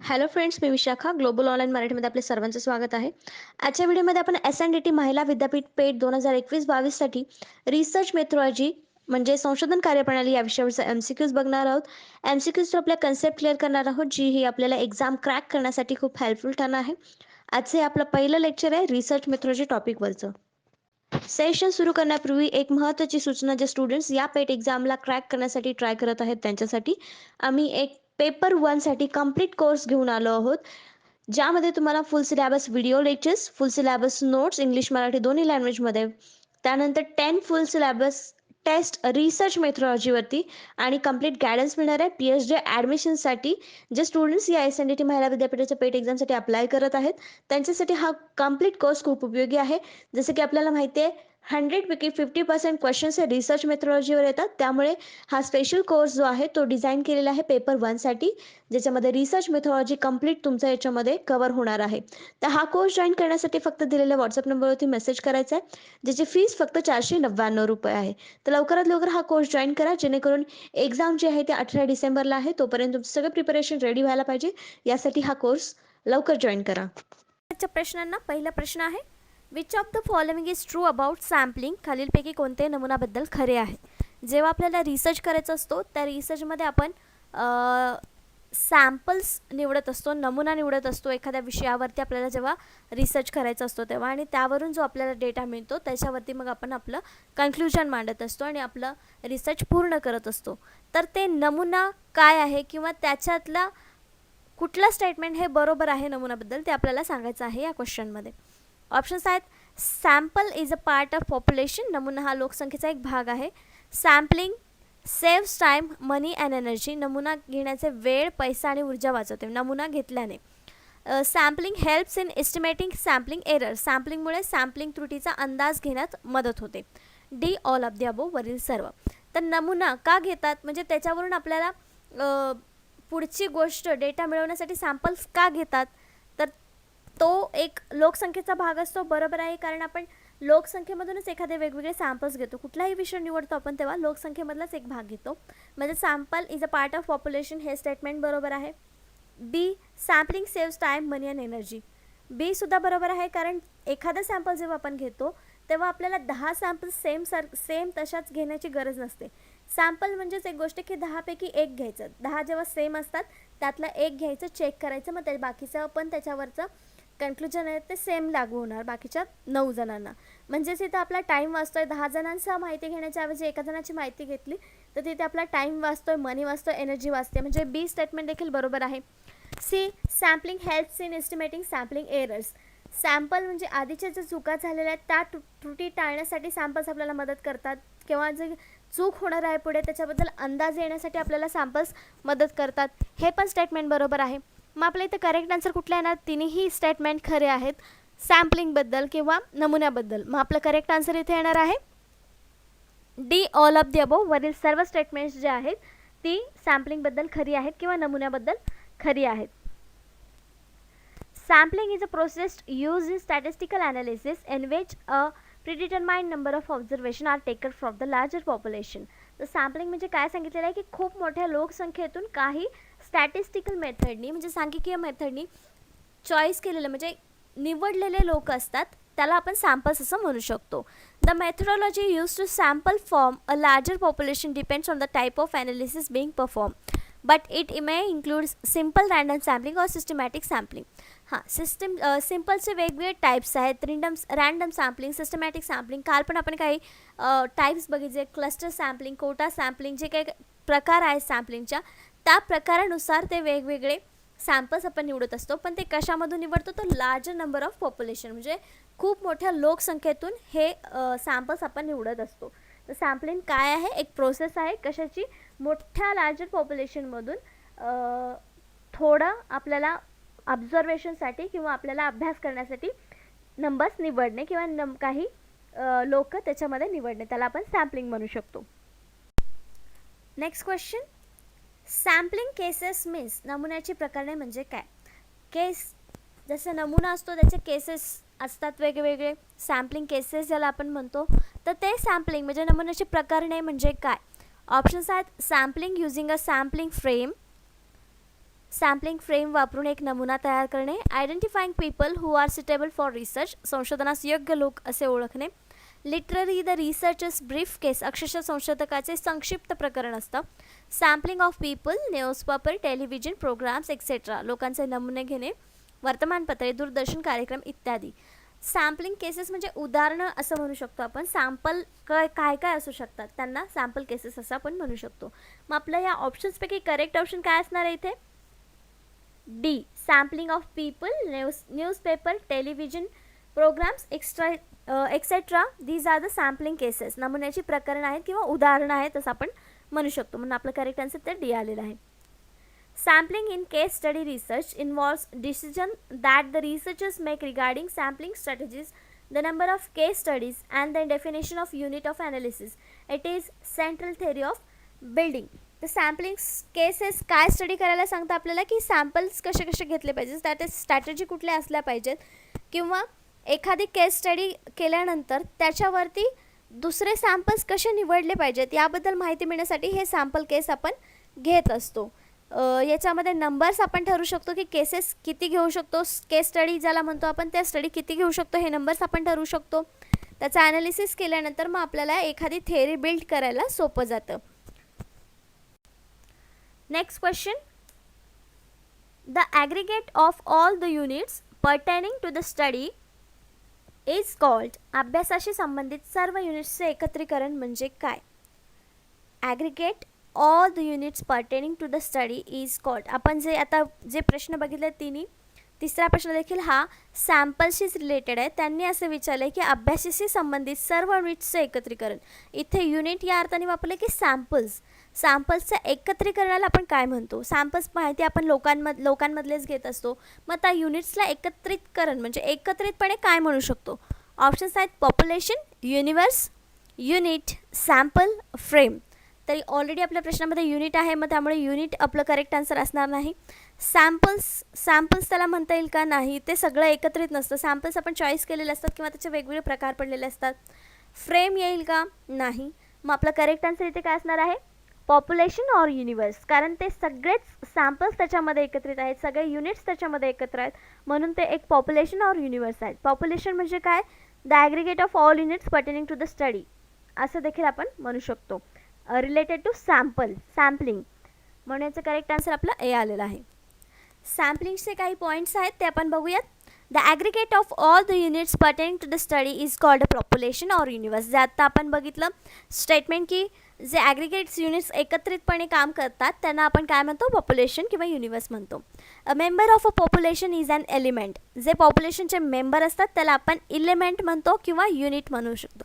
Hello friends, मी Vishakha. Global online मराठीमध्ये आपले सर्वांचं स्वागत आहे. आजच्या व्हिडिओमध्ये आपण एस-एन-डी-टी महिला विद्यापीठ पेठ 2021-22 साठी रिसर्च मेथॉडॉलॉजी म्हणजे संशोधन कार्यप्रणाली या विषयावरचा एमसीक्यूज बघणार आहोत. एमसीक्यूज आपल्या कन्सेप्ट क्लिअर करणार आहोत, जी ही आपल्याला एक्झाम क्रॅक करण्यासाठी खूप हेल्पफुल ठरणार आहे. आजचे आपलं पहिलं लेक्चर आहे रिसर्च मेथॉडॉलॉजी टॉपिकवरचं. सेशन सुरू करण्यापूर्वी एक महत्त्वाची सूचना, जे स्टुडंट्स या पेट एक्झामला क्रॅक करण्यासाठी ट्राय करत आहेत त्यांच्यासाठी आम्ही एक पेपर 1 साठी कंप्लीट कोर्स घेऊन आलो आहोत, ज्यामध्ये तुम्हाला फुल सिलेबस व्हिडिओ लेक्चर्स, फुल सिलेबस नोट्स इंग्लिश मराठी दोन्ही लँग्वेजमध्ये, त्यानंतर 10 फुल सिलेबस टेस्ट रिसर्च मेथॉडॉलॉजीवरती आणि कंप्लीट गायडन्स मिळणार आहे पीएचडी ॲडमिशनसाठी. जे स्टुडंट्स या एस-एन-डी-टी महिला विद्यापीठाच्या पेट एक्झामसाठी अप्लाय करत आहेत त्यांच्यासाठी हा कंप्लीट कोर्स खूप उपयोगी आहे. जसं की आपल्याला माहिती आहे 100पैकी 50% क्वेश्चन्स हे रिसर्च मेथॉडॉलॉजीवर येतात. त्यामुळे हा स्पेशल कोर्स जो आहे तो डिझाईन केलेला आहे पेपर 1 साठी, ज्याच्यामध्ये रिसर्च मेथॉडॉलॉजी कंप्लीट तुमचा याच्यामध्ये कव्हर होणार आहे. तर हा कोर्स जॉईन करण्यासाठी फक्त दिलेल्या व्हॉट्सअप नंबरवरती मेसेज करायचा आहे, ज्याची फीस फक्त ₹499 आहे. तर लवकरात लवकर हा कोर्स जॉईन करा, जेणेकरून एक्झाम जी आहे ती 18 डिसेंबरला आहे. तोपर्यंत तुमचं सगळं प्रिपरेशन रेडी व्हायला पाहिजे. यासाठी हा कोर्स लवकर जॉईन करा. आजच्या प्रश्नांना पहिला प्रश्न आहे, which of the following is true about sampling. खालीलपैकी कोणते नमुनाबद्दल खरे आहे. जेव्हा आपल्याला रिसर्च करायचा असतो त्या रिसर्चमध्ये आपण सॅम्पल्स निवडत असतो, नमुना निवडत असतो एखाद्या विषयावरती आपल्याला जेव्हा रिसर्च करायचा असतो तेव्हा, आणि त्यावरून जो आपल्याला डेटा मिळतो त्याच्यावरती मग आपण आपलं कन्क्ल्युजन मांडत असतो आणि आपलं रिसर्च पूर्ण करत असतो. तर ते नमुना काय आहे किंवा त्याच्यातला कुठलं स्टेटमेंट हे बरोबर आहे नमुन्याबद्दल ते आपल्याला सांगायचं आहे या क्वेश्चनमध्ये. ऑप्शन्स आहेत, sample is a part of population. नमुना हा लोकसंख्येचा एक भाग आहे. Sampling saves time, money and energy. नमुना घेण्याचे वेळ, पैसा आणि ऊर्जा वाचवते नमुना घेतल्याने. Sampling helps in estimating sampling error. सॅम्पलिंगमुळे सॅम्पलिंग त्रुटीचा अंदाज घेण्यात मदत होते. D all of the above, वरील सर्व. तर नमुना का घेतात म्हणजे त्याच्यावरून आपल्याला पुढची गोष्ट डेटा मिळवण्यासाठी सॅम्पल्स का घेतात, तर तो एक लोकसंख्येचा भाग असतो. बरोबर आहे, कारण आपण लोकसंख्येमधूनच एखादे वेगवेगळे सॅम्पल्स घेतो. कुठलाही विषय निवडतो आपण तेव्हा लोकसंख्येमधलाच एक भाग घेतो. म्हणजे sample is a part of population हे स्टेटमेंट बरोबर आहे. B, sampling saves time, money and energy. B सुद्धा बरोबर आहे, कारण एखादं सॅम्पल जेव्हा आपण घेतो तेव्हा आपल्याला 10 सॅम्पल्स सेम तशाच घेण्याची गरज नसते. सॅम्पल म्हणजेच एक गोष्ट की 10 पैकी एक घ्यायचं. 10 जेव्हा सेम असतात त्यातला एक घ्यायचं, चेक करायचं, मग त्या बाकीचं पण त्याच्यावरचं कन्क्ल्युजन आहे ते सेम लागू होणार बाकीच्या 9 जणांना. म्हणजेच इथं आपला टाईम वाचतोय. 10 जणांचा माहिती घेण्याच्या ऐवजी एका जणाची माहिती घेतली तर तिथे आपला टाईम वाचतोय, मनी वाचतोय, एनर्जी वाचते. म्हणजे बी स्टेटमेंट देखील बरोबर आहे. See, sampling helps in estimating sampling errors. Sample म्हणजे आधीच्या ज्या चुका झालेल्या आहेत त्या त्रुटी टाळण्यासाठी सॅम्पल्स आपल्याला मदत करतात, किंवा जे चूक होणार आहे पुढे त्याच्याबद्दल अंदाज येण्यासाठी आपल्याला सॅम्पल्स मदत करतात. हे पण स्टेटमेंट बरोबर आहे. मग आपल्या इथं करेक्ट आन्सर कुठला येणार, तिन्ही स्टेटमेंट खरे आहेत सॅम्पलिंगबद्दल किंवा नमुन्याबद्दल. मग आपलं करेक्ट आन्सर इथे येणार आहे D all of the above, वरील सर्व स्टेटमेंट्स जे आहेत ती सॅम्पलिंगबद्दल खरी आहेत किंवा नमुन्याबद्दल खरी आहेत. Sampling is a process used in statistical analysis in which a predetermined number of observations are taken from the larger population. तर सॅम्पलिंग म्हणजे काय सांगितलेलं आहे की खूप मोठ्या लोकसंख्येतून काही स्टॅटिस्टिकल मेथडनी म्हणजे सांख्यिकीय मेथडनी चॉईस केलेलं म्हणजे निवडलेले लोक असतात त्याला आपण सॅम्पल्स असं म्हणू शकतो. The methodology use to sample form a larger population depends on the type of analysis being perform, but it may include simple random sampling or systematic sampling. हां, सिम्पलचे वेगवेगळे टाईप्स आहेत. Random sampling, systematic sampling. काल पण आपण काही types बघितले, cluster sampling, Kota sampling, जे काही प्रकार आहेत सॅम्पलिंगच्या त्या प्रकारानुसार ते वेगवेगळे सॅम्पल्स आपण निवडत असतो. पण ते कशामधून निवडतो, तर लार्जर नंबर ऑफ पॉप्युलेशन म्हणजे खूप मोठ्या लोकसंख्येतून हे सॅम्पल्स आपण निवडत असतो. तर सॅम्पलिंग काय आहे, एक प्रोसेस आहे कशाची, मोठ्या लार्जर पॉप्युलेशनमधून थोडं आपल्याला ऑब्झर्वेशनसाठी किंवा आपल्याला अभ्यास करण्यासाठी नंबर्स निवडणे किंवा काही लोक त्याच्यामध्ये निवडणे, त्याला आपण सॅम्पलिंग म्हणू शकतो. Next question, sampling cases means. नमुन्याची प्रकरणे म्हणजे काय. केस जसं नमुना असतो त्याचे केसेस असतात वेगवेगळे, सॅम्पलिंग केसेस ज्याला आपण म्हणतो. तर ते सॅम्पलिंग म्हणजे नमुन्याची प्रकरणे म्हणजे काय. ऑप्शन्स आहेत, sampling using a sampling frame, sampling frame वापरून एक नमुना तयार करणे. Identifying people who are suitable for research, संशोधनास योग्य लोक असे ओळखणे. Literary the researchers brief case, अक्षरशः संशोधकाचे संक्षिप्त प्रकरण असतं. Sampling of people, newspaper, television programmes etcetera, लोकांचे नमुने घेणे, वर्तमानपत्रे, दूरदर्शन कार्यक्रम इत्यादी. सॅम्पलिंग केसेस म्हणजे उदाहरणं असं म्हणू शकतो आपण. सॅम्पल काय काय असू शकतात त्यांना सॅम्पल केसेस असं आपण म्हणू शकतो. मग आपल्या या ऑप्शन्सपैकी करेक्ट ऑप्शन काय असणार आहे इथे? D, sampling of people, newspaper, television programmes etcetera, these are the sampling cases. नमुन्याची प्रकरणं आहेत किंवा उदाहरणं आहेत असं आपण म्हणू शकतो. म्हणून आपलं करेक्ट आन्सर ते डी आलेलं आहे. Sampling in case study research involves decision that the researchers make regarding sampling strategies, the number of case studies, and the definition of unit of analysis. It is central theory of building. The sampling cases काय study करायला सांगतं आपल्याला की samples कसे कसे घेतले पाहिजे, त्यात स्ट्रॅटेजी कुठल्या असल्या पाहिजेत, किंवा एखादी केस स्टडी केल्यानंतर त्याच्यावरती दुसरे सॅम्पल्स कसे निवडले पाहिजेत याबद्दल माहिती मिळण्यासाठी हे सॅम्पल केस आपण घेत असतो. याच्यामध्ये नंबर्स आपण ठरवू शकतो की केसेस किती घेऊ शकतो, केस स्टडी ज्याला म्हणतो आपण त्या स्टडी किती घेऊ शकतो हे नंबर्स आपण ठरवू शकतो. त्याचं ॲनालिसिस केल्यानंतर मग आपल्याला एखादी थेअरी बिल्ड करायला सोपं जातं. Next question, the aggregate of all the units pertaining to the study is called, अभ्यासाशी संबंधित सर्व युनिट्सचे एकत्रीकरण म्हणजे काय? Aggregate all the units pertaining to the study is called. आपण आता जे प्रश्न बघितले तिन्ही, तिसरा प्रश्न देखील हा सॅम्पल्सशीच रिलेटेड आहे. त्यांनी असं विचारलं आहे की अभ्यासाशी संबंधित सर्व युनिट्सचं एकत्रीकरण. इथे युनिट या अर्थाने वापरले की सॅम्पल्सच्या एकत्रीकरणाला आपण काय म्हणतो? सॅम्पल्स माहिती आपण लोकांमधलेच घेत असतो. मग त्या युनिट्सला एकत्रितकरण म्हणजे एकत्रितपणे काय म्हणू शकतो? ऑप्शन्स आहेत population, universe, unit, sample, frame. तरी ऑलरेडी आपल्या प्रश्नामध्ये युनिट आहे, मग त्यामुळे युनिट आपलं करेक्ट आन्सर असणार नाही. सॅम्पल्स त्याला म्हणता येईल का? नाही, ते सगळं एकत्रित नसतं. सॅम्पल्स आपण चॉईस केलेले असतात किंवा त्याचे वेगवेगळे प्रकार पडलेले असतात. फ्रेम येईल का? नाही. मग आपलं करेक्ट आन्सर इथे काय असणार आहे? पॉप्युलेशन ऑर युनिवर्स, कारण ते सगळेच सॅम्पल्स त्याच्यामध्ये एकत्रित आहेत, सगळे युनिट्स त्याच्यामध्ये एकत्र आहेत, म्हणून ते एक पॉप्युलेशन ऑर युनिवर्स आहेत. पॉप्युलेशन म्हणजे काय? The aggregate of all units pertaining to the study असं देखील आपण म्हणू शकतो. रिलेटेड टू सॅम्पलिंग, म्हणून याचं करेक्ट आन्सर आपला ए आलेला आहे. सॅम्पलिंगचे काही पॉईंट्स आहेत ते आपण बघूयात. The aggregate of all the units pertaining to the study is called a population or universe. जे आत्ता आपण बघितलं स्टेटमेंट की जे ॲग्रिगेट्स युनिट्स एकत्रितपणे काम करतात त्यांना आपण काय म्हणतो? पॉप्युलेशन किंवा युनिवर्स म्हणतो. A member of a population is an element. जे पॉप्युलेशनचे मेंबर असतात त्याला आपण इलिमेंट म्हणतो किंवा युनिट म्हणू शकतो.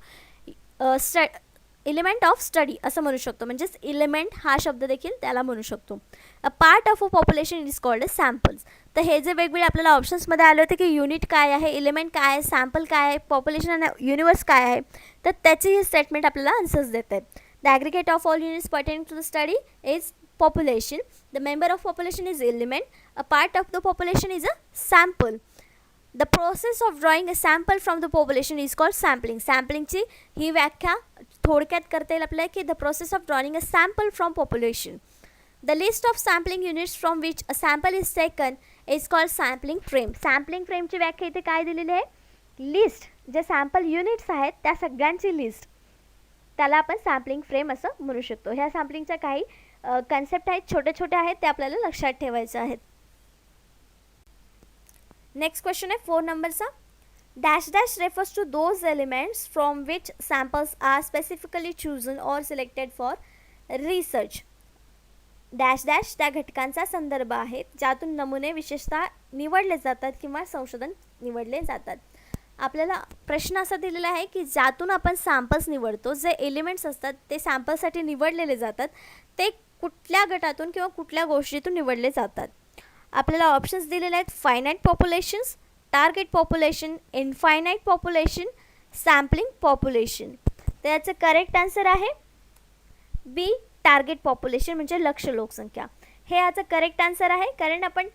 एलिमेंट ऑफ स्टडी असं म्हणू शकतो, म्हणजेच एलिमेंट हा शब्द देखील त्याला म्हणू शकतो. अ part of a population is called a samples. तर हे जे वेगवेगळे आपल्याला ऑप्शन्समध्ये आले होते की युनिट काय आहे, एलिमेंट काय आहे, सॅम्पल काय आहे, पॉप्युलेशन आणि युनिवर्स काय आहे, तर त्याची ही स्टेटमेंट आपल्याला आन्सर्स देत आहे. The aggregate of all units pertaining to the study is population. The member of population is element. A part of the population is a sample. The process of drawing a sample from the population is called sampling. Sampling ची ही व्याख्या थोडक्यात करता येईल आपल्याला की the process of drawing a sample from population. The list of sampling units from which a sample is taken is called sampling frame. Sampling frame ची व्याख्या इथे काय दिलेली आहे? लिस्ट, जे सॅम्पल युनिट्स आहेत त्या सगळ्यांची लिस्ट, त्याला आपण सॅम्पलिंग फ्रेम असं म्हणू शकतो. ह्या सॅम्पलिंगच्या काही कन्सेप्ट आहेत, छोटे छोटे आहेत, ते आपल्याला लक्षात ठेवायचे आहेत. नेक्स्ट क्वेश्चन आहे 4 नंबरचा. Dash dash refers to those elements from which samples are specifically chosen or selected for research. Dash dash त्या घटकांचा संदर्भ आहे ज्यातून नमुने विशेषतः निवडले जातात किंवा संशोधन निवडले जातात. आपल्याला प्रश्न असा दिलेला आहे की ज्यातून आपण सॅम्पल्स निवडतो, जे एलिमेंट्स असतात ते सॅम्पलसाठी निवडलेले जातात, ते कुठल्या गटातून किंवा कुठल्या गोष्टीतून निवडले जातात. आपल्याला ऑप्शन्स दिलेले आहेत finite populations, target population, infinite population, sampling population. तर याचं करेक्ट आन्सर आहे बी, टार्गेट पॉप्युलेशन म्हणजे लक्ष्य लोकसंख्या. हे याचं करेक्ट आन्सर आहे, कारण आपण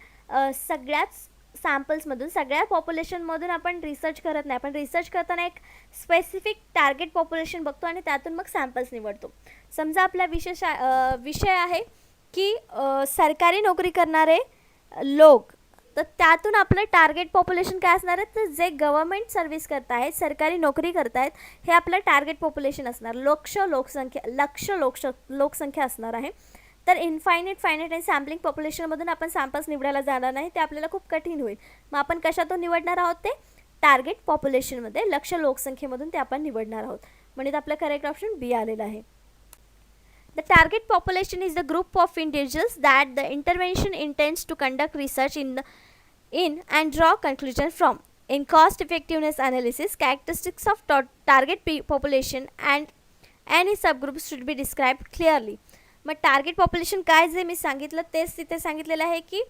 सगळ्याच सॅम्पल्समधून, सगळ्या पॉप्युलेशनमधून आपण रिसर्च करत नाही. आपण रिसर्च करताना एक स्पेसिफिक टार्गेट पॉप्युलेशन बघतो आणि त्यातून मग सॅम्पल्स निवडतो. समजा आपला विषय आहे की सरकारी नोकरी करणारे लोक, तर त्यातून आपलं टार्गेट पॉप्युलेशन काय असणार आहे, तर जे गव्हर्मेंट सर्व्हिस करत आहेत, सरकारी नोकरी करत आहेत, हे आपलं टार्गेट पॉप्युलेशन असणार. लक्ष लोकसंख्या असणार आहे. तर फायनाईट आणि सॅम्पलिंग पॉप्युलेशनमधून आपण सॅम्पल्स निवडायला जाणार नाही, ते आपल्याला खूप कठीण होईल. मग आपण कशातून निवडणार आहोत, ते टार्गेट पॉप्युलेशनमध्ये लक्ष लोकसंख्येमधून ते आपण निवडणार आहोत. म्हणजे आपलं करेक्ट ऑप्शन बी आलेलं आहे. The target population is the group of individuals that the intervention intends to conduct research in and draw conclusions from. In cost effectiveness analysis, characteristics of target population and any subgroups should be described clearly. मग target population काय जे मी सांगितलं तेच तिथे सांगितलेलं आहे की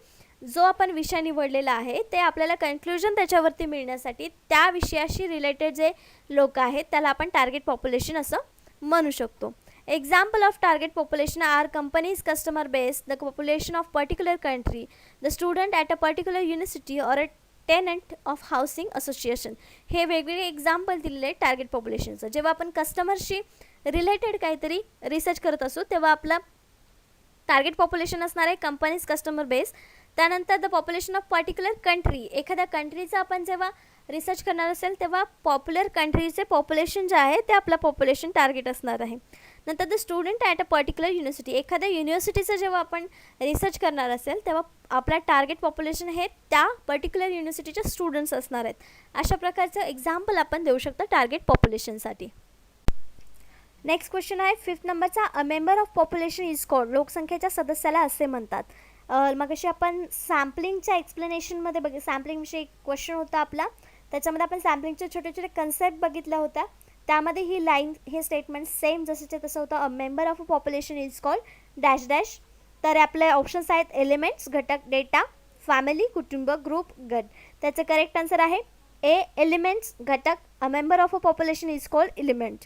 जो आपण विषय निवडलेला आहे ते आपल्याला कन्क्लुजन त्याच्यावरती मिळण्यासाठी त्या विषयाशी रिलेटेड जे लोक आहेत त्याला आपण टार्गेट पॉप्युलेशन असं म्हणू शकतो. Example of target population are companies' customer base, the population of particular country, the student at a particular university or a tenant of housing association. हे वेगवेगळे एक्झाम्पल दिलेले आहेत टार्गेट पॉप्युलेशनचं. जेव्हा आपण कस्टमरशी रिलेटेड काहीतरी रिसर्च करत असू तेव्हा आपला टार्गेट पॉप्युलेशन असणार आहे कंपनीज कस्टमर बेस. त्यानंतर the population of particular country, एखाद्या कंट्रीचं आपण जेव्हा रिसर्च करणार असेल तेव्हा पॉप्युलर कंट्रीचे पॉप्युलेशन जे आहे ते आपलं पॉप्युलेशन टार्गेट असणार आहे. नंतर the student at a particular university, एखाद्या युनिव्हर्सिटीचं जेव्हा आपण रिसर्च करणार असेल तेव्हा आपला टार्गेट पॉप्युलेशन हे त्या पर्टिक्युलर युनिव्हर्सिटीचे स्टुडंट्स असणार आहेत. अशा प्रकारचं एक्झाम्पल आपण देऊ शकतो टार्गेट पॉप्युलेशनसाठी. नेक्स्ट क्वेश्चन आहे 5th नंबरचा. अ member of population is called, लोकसंख्येच्या सदस्याला असे म्हणतात. मग अशी आपण सॅम्पलिंगच्या एक्सप्लेनेशनमध्ये सॅम्पलिंगविषयी क्वेश्चन होता आपला, त्याच्यामध्ये आपण सॅम्पलिंगचे छोटे छोटे कन्सेप्ट बघितला होता. त्यामध्ये ही लाईन हे स्टेटमेंट सेम जसंच्या तसं होतं. अ member of a population is called dash dash. तर आपले ऑप्शन्स आहेत एलिमेंट्स, घटक, डेटा, फॅमिली, कुटुंब, ग्रुप, गट. त्याचं करेक्ट आन्सर आहे ए, एलिमेंट्स, घटक. अ member of a population is called element.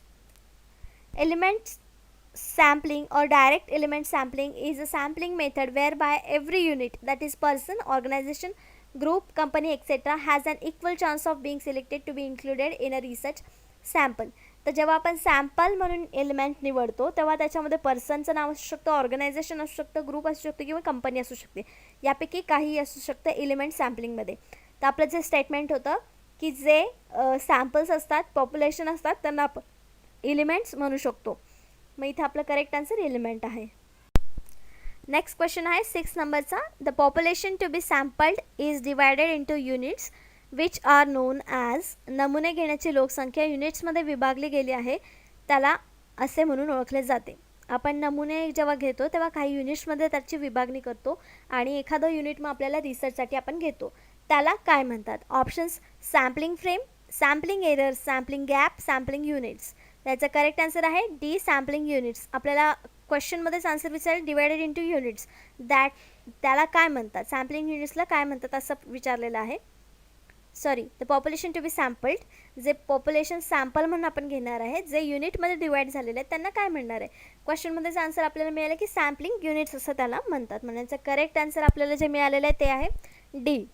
Elements sampling or direct element sampling is a sampling method whereby every unit, that is person, organization, group, company, etc. has an equal chance of being selected to be included in a research sample. तर जेव्हा आपण sample म्हणून element निवडतो तेव्हा त्याच्यामध्ये पर्सनचं नाव असू शकतं, organisation असू शकतं, ग्रुप असू शकतं किंवा कंपनी असू शकते. यापैकी काहीही असू शकतं एलिमेंट सॅम्पलिंगमध्ये. तर आपलं जे स्टेटमेंट होतं की जे सॅम्पल्स असतात, पॉप्युलेशन असतात, त्यांना आपण एलिमेंट्स म्हणू शकतो. मग इथे आपलं करेक्ट आन्सर एलिमेंट आहे. नेक्स्ट क्वेश्चन आहे 6 नंबरचा. The population to be sampled is divided into units which are known as. नमुने घेण्याची लोकसंख्या युनिट्समध्ये विभागली गेली आहे त्याला असे म्हणून ओळखले जाते. आपण नमुने जेव्हा घेतो तेव्हा काही युनिट्समध्ये त्याची विभागणी करतो आणि एखादं युनिट मग आपल्याला रिसर्चसाठी आपण घेतो, त्याला काय म्हणतात. Options sampling frame, sampling error, sampling gap, sampling units. त्याचा करेक्ट आन्सर आहे डी, सॅम्पलिंग युनिट्स. आपल्याला क्वेश्चनमध्येच आन्सर विचारेल डिवायडेड इंटू युनिट्स, त्याला काय म्हणतात, सॅम्पलिंग युनिट्सला काय म्हणतात असं विचारलेलं आहे. Sorry, the population to be सॅम्पल्ड, जे पॉप्युलेशन सॅम्पल म्हणून आपण घेणार आहे, जे युनिटमध्ये डिवाईड झालेले आहेत त्यांना काय म्हणणार आहे. क्वेश्चनमध्येच आन्सर आपल्याला मिळालं की सॅम्पलिंग युनिट्स असं त्याला म्हणतात. म्हणजे करेक्ट आन्सर आपल्याला जे मिळालेलं आहे ते आहे D.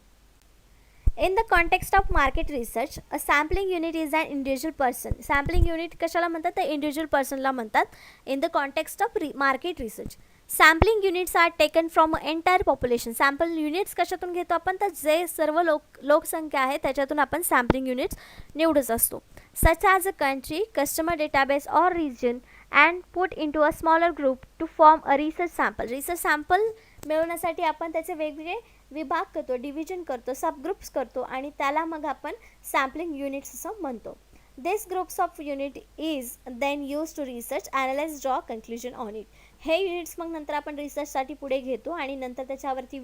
In the context of market research, a sampling unit is an individual person. Sampling unit कशाला म्हणतात, तर individual personला म्हणतात. In the context of market research, sampling units are taken from entire population. Sample units कशातून घेतो आपण, तर जे सर्व लोकसंख्या आहे त्याच्यातून आपण sampling units निवडत असतो. Such as a country, customer database or region and put into a smaller group to form a research sample. Research sample मिळवण्यासाठी आपण त्याचे वेगवेगळे विभाग करतो, डिव्हिजन करतो, सबग्रुप्स करतो आणि त्याला मग आपण सॅम्पलिंग युनिट्स असं म्हणतो. This groups of unit is then use to research, analyse, draw conclusion on it. हे युनिट्स मग नंतर आपण रिसर्चसाठी पुढे घेतो आणि नंतर त्याच्यावरती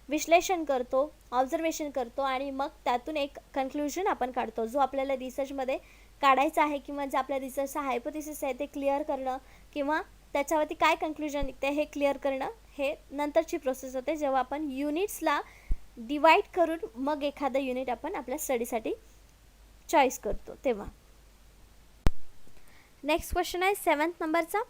विश्लेषण करतो, ऑब्झर्वेशन करतो आणि मग त्यातून एक कन्क्लुजन आपण काढतो जो आपल्याला रिसर्चमध्ये काढायचा आहे किंवा जे आपल्या रिसर्चचा हायपोथेसिस आहे ते क्लिअर करणं किंवा त्याच्यावरती काय कन्क्लुजन निघते हे क्लिअर करणं, हे नंतरची प्रोसेस होते जेव्हा आपण युनिट्सला डिवाईड करून मग एखादं युनिट आपण आपल्या स्टडीसाठी चॉईस करतो तेव्हा. नेक्स्ट क्वेश्चन आहे 7th नंबरचा.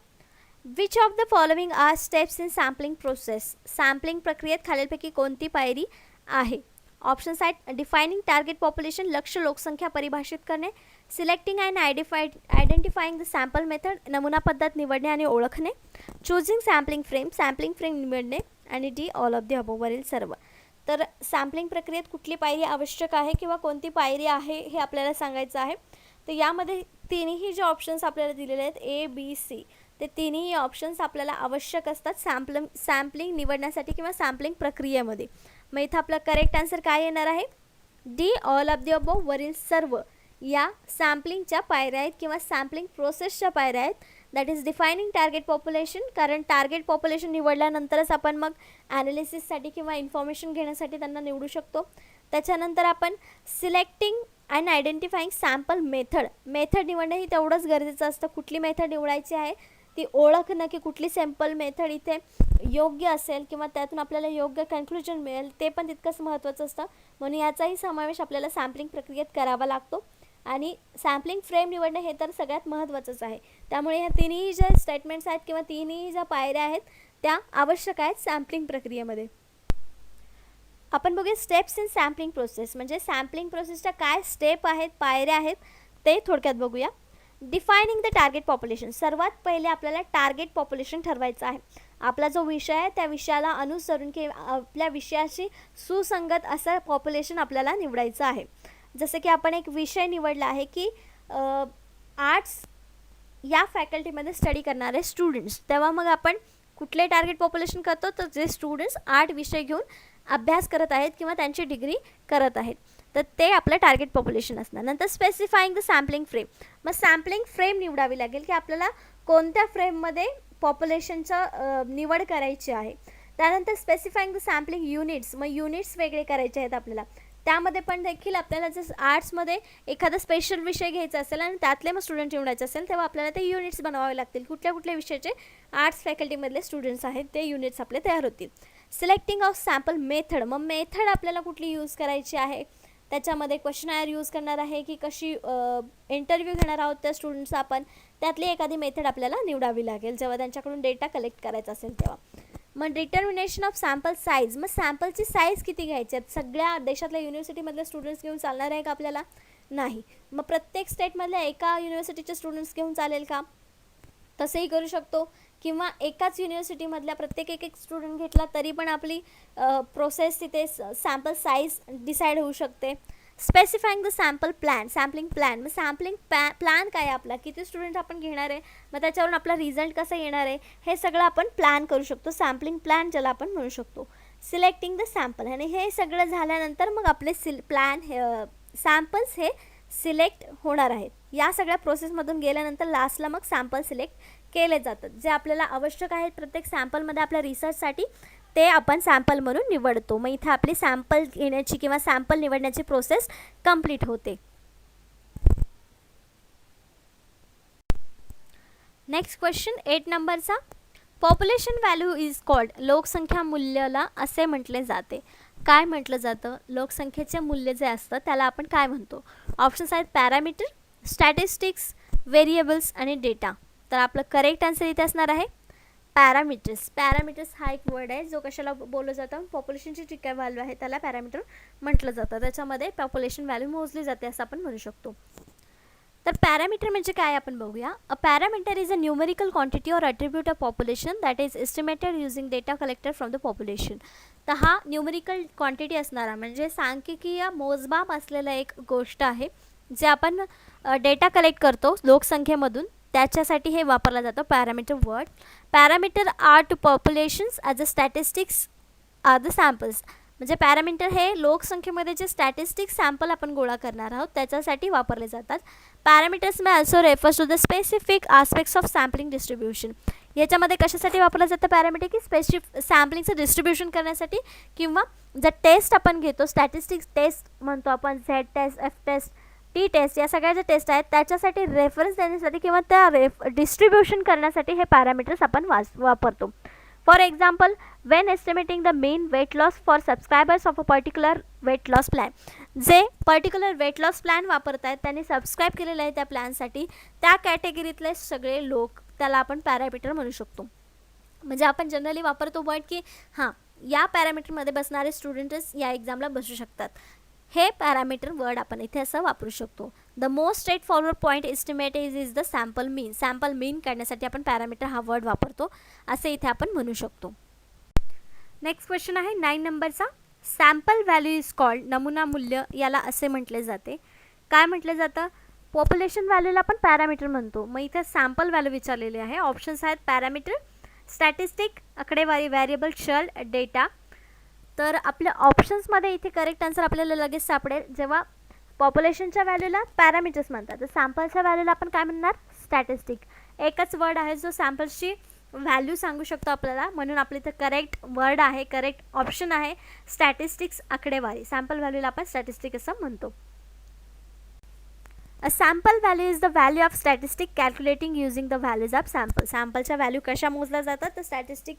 Which of the following are steps in sampling process. Sampling प्रक्रियेत खालीलपैकी कोणती पायरी आहे. ऑप्शन्स आहेत डिफायनिंग टार्गेट पॉप्युलेशन, लक्ष्य लोकसंख्या परिभाषित करणे, selecting and identifying the sample method, नमुना पद्धत निवडणे आणि ओळखणे, चूजिंग सॅम्पलिंग फ्रेम निवडणे आणि D all of the above वरील सर्व. तर सॅम्पलिंग प्रक्रियेत कुठली पायरी आवश्यक आहे किंवा कोणती पायरी आहे हे आपल्याला सांगायचं आहे. तर यामध्ये तिन्ही जे ऑप्शन्स आपल्याला दिलेले आहेत ए बी सी, ते तिन्ही ऑप्शन्स आपल्याला आवश्यक असतात सॅम्पलिंग निवडण्यासाठी किंवा सॅम्पलिंग प्रक्रियेमध्ये. मग इथं आपलं करेक्ट आन्सर काय येणार आहे? D, all of the above, वरील सर्व या सॅम्पलिंगच्या पायऱ्या आहेत किंवा सॅम्पलिंग प्रोसेसच्या पायऱ्या आहेत. That is defining target population, कारण टार्गेट पॉप्युलेशन निवडल्यानंतरच आपण मग ॲनालिसिससाठी किंवा इन्फॉर्मेशन घेण्यासाठी त्यांना निवडू शकतो. त्याच्यानंतर आपण selecting and identifying sample method निवडणं ही तेवढंच गरजेचं असतं. कुठली मेथड निवडायची आहे ती ओळखणं, की कुठली सॅम्पल मेथड इथे योग्य असेल किंवा त्यातून आपल्याला योग्य कन्क्लुजन मिळेल, ते पण तितकंच महत्त्वाचं असतं. म्हणून याचाही समावेश आपल्याला सॅम्पलिंग प्रक्रियेत करावा लागतो. आणि सॅम्पलिंग फ्रेम निवडणं हे तर सगळ्यात महत्त्वाचंच आहे. त्यामुळे ह्या तिन्ही ज्या स्टेटमेंट्स आहेत किंवा तिन्ही ज्या पायऱ्या आहेत त्या आवश्यक आहेत सॅम्पलिंग प्रक्रियेमध्ये. आपण बघूया स्टेप्स इन सॅम्पलिंग प्रोसेस, म्हणजे सॅम्पलिंग प्रोसेसच्या काय स्टेप आहेत, पायऱ्या आहेत ते थोडक्यात बघूया. डिफायनिंग द टार्गेट पॉप्युलेशन, सर्वात पहिले आपल्याला टार्गेट पॉप्युलेशन ठरवायचं आहे. आपला जो विषय आहे त्या विषयाला अनुसरून किंवा आपल्या विषयाशी सुसंगत असं पॉप्युलेशन आपल्याला निवडायचं आहे. जसं की आपण एक विषय निवडला आहे की आर्ट्स या फॅकल्टीमध्ये स्टडी करणारे स्टुडंट्स, तेव्हा मग आपण कुठले टार्गेट पॉप्युलेशन करतो, तर जे स्टुडंट्स आर्ट विषय घेऊन अभ्यास करत आहेत किंवा त्यांची डिग्री करत आहेत, तर ते आपलं टार्गेट पॉप्युलेशन असणार. नंतर स्पेसिफाईंग द सॅम्पलिंग फ्रेम, मग सॅम्पलिंग फ्रेम निवडावी लागेल की आपल्याला कोणत्या फ्रेममध्ये पॉप्युलेशनचं निवड करायची आहे. त्यानंतर स्पेसिफाईंग द सॅम्पलिंग युनिट्स, मग युनिट्स वेगळे करायचे आहेत आपल्याला. त्यामध्ये पण देखील आपल्याला जर आर्ट्समध्ये एखादा स्पेशल विषय घ्यायचा असेल आणि त्यातले मग स्टुडंट निवडायचे असेल, तेव्हा आपल्याला ते युनिट्स बनवावे लागतील. कुठल्या कुठल्या विषयाचे आर्ट्स फॅकल्टीमधले स्टुडंट्स आहेत ते युनिट्स आपले तयार होतील. सिलेक्टिंग ऑफ सॅम्पल मेथड, मग मेथड आपल्याला कुठली यूज करायची आहे, त्याच्यामध्ये क्वेश्चनायर यूज करणार आहे की कशी इंटरव्ह्यू घेणार आहोत त्या स्टुडंट्सचा आपण, त्यातली एखादी मेथड आपल्याला निवडावी लागेल जेव्हा त्यांच्याकडून डेटा कलेक्ट करायचा असेल तेव्हा. मग डिटर्मिनेशन ऑफ सॅम्पल साईज, मग सॅम्पलची साईज किती घ्यायची आहेत, सगळ्या देशातल्या युनिव्हर्सिटीमधले स्टुडंट्स घेऊन चालणार आहे का आपल्याला? नाही. मग प्रत्येक स्टेटमधल्या एका युनिव्हर्सिटीचे स्टुडंट्स घेऊन चालेल का? तसंही करू शकतो. किंवा एकाच युनिव्हर्सिटीमधल्या प्रत्येक एक स्टुडंट घेतला तरी पण आपली प्रोसेस तिथे सॅम्पल साईज डिसाईड होऊ शकते. Specifying the sample plan, sampling plan, मग सॅम्पलिंग प्लॅन काय आहे आपला, किती स्टुडंट आपण घेणार आहे, मग त्याच्यावरून आपला रिझल्ट कसा येणार आहे, हे सगळं आपण प्लॅन करू शकतो. सॅम्पलिंग प्लॅन ज्याला आपण म्हणू शकतो. सिलेक्टिंग द सॅम्पल, आणि हे सगळं झाल्यानंतर मग आपले सॅम्पल्स हे सिलेक्ट होणार आहेत. या सगळ्या प्रोसेसमधून गेल्यानंतर लास्टला मग सॅम्पल सिलेक्ट केले जातात. जे आपल्याला आवश्यक आहेत प्रत्येक सॅम्पलमध्ये आपल्या रिसर्चसाठी, ते आपण सॅम्पल म्हणून निवडतो. मग इथे आपली सॅम्पल घेण्याची किंवा सॅम्पल निवडण्याची प्रोसेस कंप्लीट होते. नेक्स्ट क्वेश्चन 8 नंबरचा, पॉप्युलेशन व्हॅल्यू इज कॉल्ड, लोकसंख्या मूल्याला असे म्हटले जाते. काय म्हटलं जातं? लोकसंख्येचे मूल्य जे असतं त्याला आपण काय म्हणतो? ऑप्शन्स आहेत पॅरामीटर, स्टॅटिस्टिक्स, व्हेरिएबल्स आणि डेटा. तर आपलं करेक्ट आन्सर इथे असणार आहे पॅरामीटर्स. पॅरामीटर्स हा एक वर्ड आहे जो कशाला बोललं जातं, पॉप्युलेशनची जी काय व्हॅल्यू आहे त्याला पॅरामीटर म्हटलं जातं. त्याच्यामध्ये पॉप्युलेशन व्हॅल्यू मोजली जाते असं आपण म्हणू शकतो. तर पॅरामीटर म्हणजे काय आपण बघूया. A parameter is a numerical quantity or attribute of population that is estimated using data collected from the population. तर हा न्यूमेरिकल क्वांटिटी असणारा म्हणजे सांख्यिकीय मोजमाप असलेला एक गोष्ट आहे जे आपण डेटा कलेक्ट करतो लोकसंख्येमधून, त्याच्यासाठी हे वापरलं जातं parameter word. Parameter are to populations as a statistics are the samples, म्हणजे पॅरामीटर हे लोकसंख्येमध्ये जे स्टॅटिस्टिक्स सॅम्पल आपण गोळा करणार आहोत त्याच्यासाठी वापरले जातात. Parameters may also refers to the specific aspects of sampling distribution. याच्यामध्ये कशासाठी वापरलं जातं पॅरामीटर, की सॅम्पलिंगचं डिस्ट्रीब्युशन करण्यासाठी किंवा जर टेस्ट आपण घेतो, स्टॅटिस्टिक्स टेस्ट म्हणतो आपण, Z test, F test, T test, या सगळ्या ज्या टेस्ट आहेत त्याच्यासाठी रेफरन्स देण्यासाठी किंवा त्या डिस्ट्रीब्युशन करण्यासाठी हे पॅरामीटर्स आपण वापरतो. For example, when estimating the mean weight loss for subscribers of a particular weight loss plan, जे पर्टिक्युलर वेट लॉस प्लॅन वापरत आहेत त्यांनी सबस्क्राईब केलेलं आहे त्या प्लॅनसाठी, त्या कॅटेगरीतले सगळे लोक, त्याला आपण पॅरामीटर म्हणू शकतो. म्हणजे आपण जनरली वापरतो वर्ड की हां या पॅरामीटरमध्ये बसणारे स्टुडंट्स या एक्झामला बसू शकतात, हे पॅरामीटर वर्ड आपण इथे असं वापरू शकतो. The most straight forward point estimate is the sample mean. Sample mean काढण्यासाठी आपण पॅरामीटर हा वर्ड वापरतो असे इथे आपण म्हणू शकतो. नेक्स्ट क्वेश्चन आहे 9 नंबरचा, सॅम्पल व्हॅल्यू इज कॉल्ड, नमुना मूल्य याला असे म्हटले जाते. काय म्हटलं जातं? पॉप्युलेशन व्हॅल्यूला आपण पॅरामीटर म्हणतो. मग इथे सॅम्पल व्हॅल्यू विचारलेले आहे. ऑप्शन्स आहेत पॅरामीटर, स्टॅटिस्टिक, आकडेवारी, व्हेरिएबल, चल, डेटा. तर आपल्या ऑप्शन्समध्ये इथे करेक्ट आन्सर आपल्याला लगेच सापडेल. जेव्हा पॉप्युलेशनच्या व्हॅल्यूला पॅरामीटर्स म्हणतात, तर सॅम्पलच्या व्हॅल्यूला आपण काय म्हणणार? स्टॅटिस्टिक. एकच वर्ड आहे जो सॅम्पल्सची व्हॅल्यू सांगू शकतो आपल्याला, म्हणून आपल्या इथं करेक्ट वर्ड आहे, करेक्ट ऑप्शन आहे स्टॅटिस्टिक्स, आकडेवारी. सॅम्पल व्हॅल्यूला आपण स्टॅटिस्टिक असं म्हणतो. A sample value is the value of statistic calculating using the values of sample. सॅम्पलच्या व्हॅल्यू कशा मोजल्या जातात? तर स्टॅटिस्टिक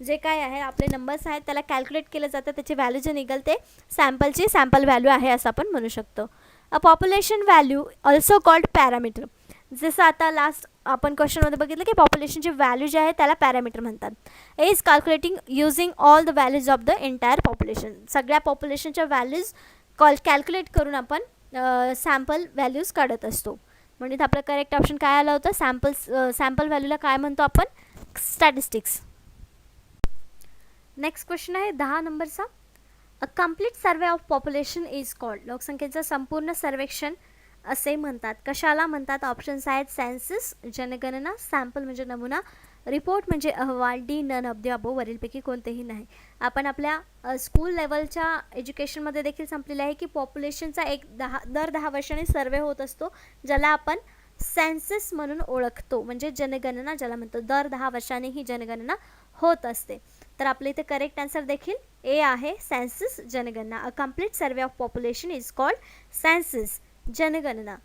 जे काय आहे आपले नंबर्स आहेत त्याला कॅल्क्युलेट केलं जातं, त्याची व्हॅल्यू जे निघेल ते सॅम्पलची सॅम्पल व्हॅल्यू आहे असं आपण म्हणू शकतो. A population value also called parameter. जसं आता लास्ट आपण क्वेश्चनमध्ये बघितलं की पॉप्युलेशनची व्हॅल्यू जे आहे त्याला पॅरामीटर म्हणतात. Is calculating using all the values of the entire population. सगळ्या पॉप्युलेशनच्या व्हॅल्यूज कॅल्क्युलेट करून आपण सॅम्पल व्हॅल्यूज काढत असतो. म्हणजे आपलं करेक्ट ऑप्शन काय आलं होतं? सॅम्पल व्हॅल्यूला काय म्हणतो आपण? स्टॅटिस्टिक्स. नेक्स्ट क्वेश्चन आहे 10 नंबरचा. A complete survey of population is called. लोकसंख्येचं संपूर्ण सर्वेक्षण असे म्हणतात. कशाला म्हणतात? ऑप्शन्स आहेत सेन्सस, जनगणना, सॅम्पल म्हणजे नमुना, रिपोर्ट म्हणजे अहवाल, D none of the above, वरीलपैकी कोणतेही नाही. आपण आपल्या स्कूल लेवलच्या एज्युकेशनमध्ये देखील संपलेलं आहे की पॉप्युलेशनचा दर 10 वर्षांनी सर्वे होत असतो, ज्याला आपण सेन्सस म्हणून ओळखतो, म्हणजे जनगणना ज्याला म्हणतो. दर 10 वर्षांनी ही जनगणना होत असते. तर आपल्या इथे करेक्ट आन्सर देखील ए आहे, सेन्सस, जनगणना. A complete survey of population is called census, जनगणना.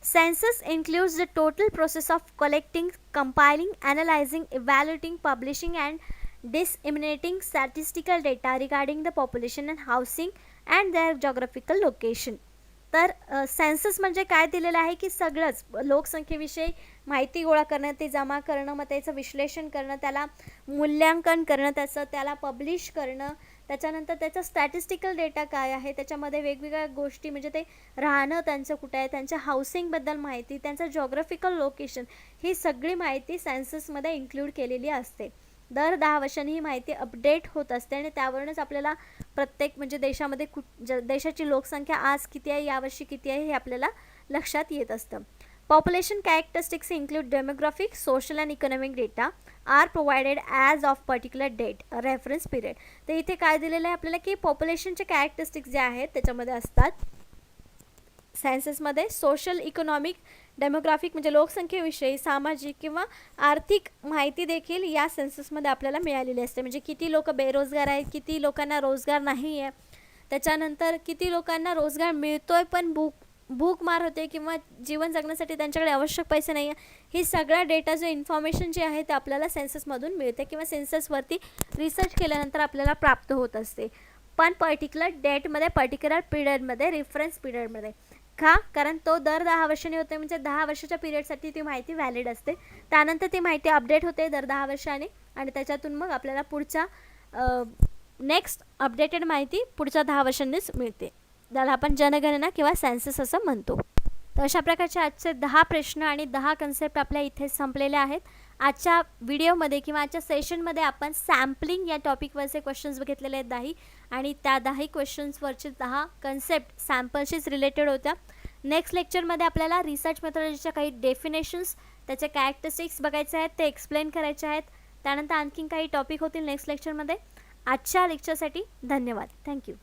Census includes the total process of collecting, compiling, analyzing, evaluating, publishing and disseminating statistical data regarding the population and housing and their geographical location. तर census म्हणजे काय दिलेलं आहे की सगळंच लोकसंख्येविषयी माहिती गोळा करणं, ते जमा करणं, मग त्याचं विश्लेषण करणं, त्याला मूल्यांकन करणं, त्याला पब्लिश करणं, त्याच्यानंतर त्याचा स्टॅटिस्टिकल डेटा काय आहे, त्याच्यामध्ये वेगवेगळ्या गोष्टी म्हणजे ते राहणं त्यांचं कुठं आहे, त्यांच्या हाऊसिंगबद्दल माहिती, त्यांचं जॉग्राफिकल लोकेशन, ही सगळी माहिती सेन्ससमध्ये इन्क्लूड केलेली असते. दर 10 वर्षांनी ही माहिती अपडेट होत असते आणि त्यावरूनच आपल्याला प्रत्येक म्हणजे देशामध्ये देशाची लोकसंख्या आज किती आहे, यावर्षी किती आहे, हे आपल्याला लक्षात येत असतं. Population characteristics include demographic, social and economic data are provided as of particular date, reference period. तर इथे काय दिलेलं आहे आपल्याला की पॉप्युलेशनचे कॅरेक्टरिस्टिक्स जे आहेत त्याच्यामध्ये असतात सेन्ससमध्ये सोशल, इकॉनॉमिक, डेमोग्राफिक म्हणजे लोकसंख्येविषयी, सामाजिक किंवा आर्थिक माहिती देखील या सेन्ससमध्ये आपल्याला मिळालेली असते. म्हणजे किती लोक बेरोजगार आहेत, किती लोकांना रोजगार नाही आहे, त्याच्यानंतर किती लोकांना रोजगार मिळतोय पण भूक मार होते किंवा जीवन जगण्यासाठी त्यांच्याकडे आवश्यक पैसे नाही आहे, ही सगळा डेटा जो इन्फॉर्मेशन जे आहे ते आपल्याला सेन्ससमधून मिळते किंवा सेन्ससवरती रिसर्च केल्यानंतर आपल्याला प्राप्त होत असते. पण पर्टिक्युलर डेटमध्ये, पर्टिक्युलर पिरियडमध्ये, रेफरन्स पिरियडमध्ये. का? कारण तो दर 10 वर्षांनी होते, म्हणजे 10 वर्षाच्या पिरियडसाठी ती माहिती व्हॅलिड असते. त्यानंतर ती माहिती अपडेट होते दर 10 वर्षांनी आणि त्याच्यातून मग आपल्याला पुढच्या नेक्स्ट अपडेटेड माहिती पुढच्या 10 वर्षांनीच मिळते. त्याला आपण जनगणना किंवा सेन्सस असं म्हणतो. तर अशा प्रकारचे आजचे 10 प्रश्न आणि 10 कन्सेप्ट आपल्या इथे संपलेले आहेत. आजच्या व्हिडिओमध्ये किंवा आजच्या सेशनमध्ये आपण सॅम्पलिंग या टॉपिकवरचे क्वेश्चन्स बघितलेले आहेत 10 आणि त्या 10 क्वेश्चन्सवरचे 10 कन्सेप्ट सॅम्पलशीच रिलेटेड होत्या. नेक्स्ट लेक्चरमध्ये आपल्याला रिसर्च मेथॉडॉलॉजीच्या काही डेफिनेशन्स, त्याचे कॅरेक्टरिस्टिक्स बघायचे आहेत, ते एक्सप्लेन करायचे आहेत. त्यानंतर आणखीन काही टॉपिक होतील नेक्स्ट लेक्चरमध्ये. आजच्या लेक्चरसाठी धन्यवाद. थँक्यू.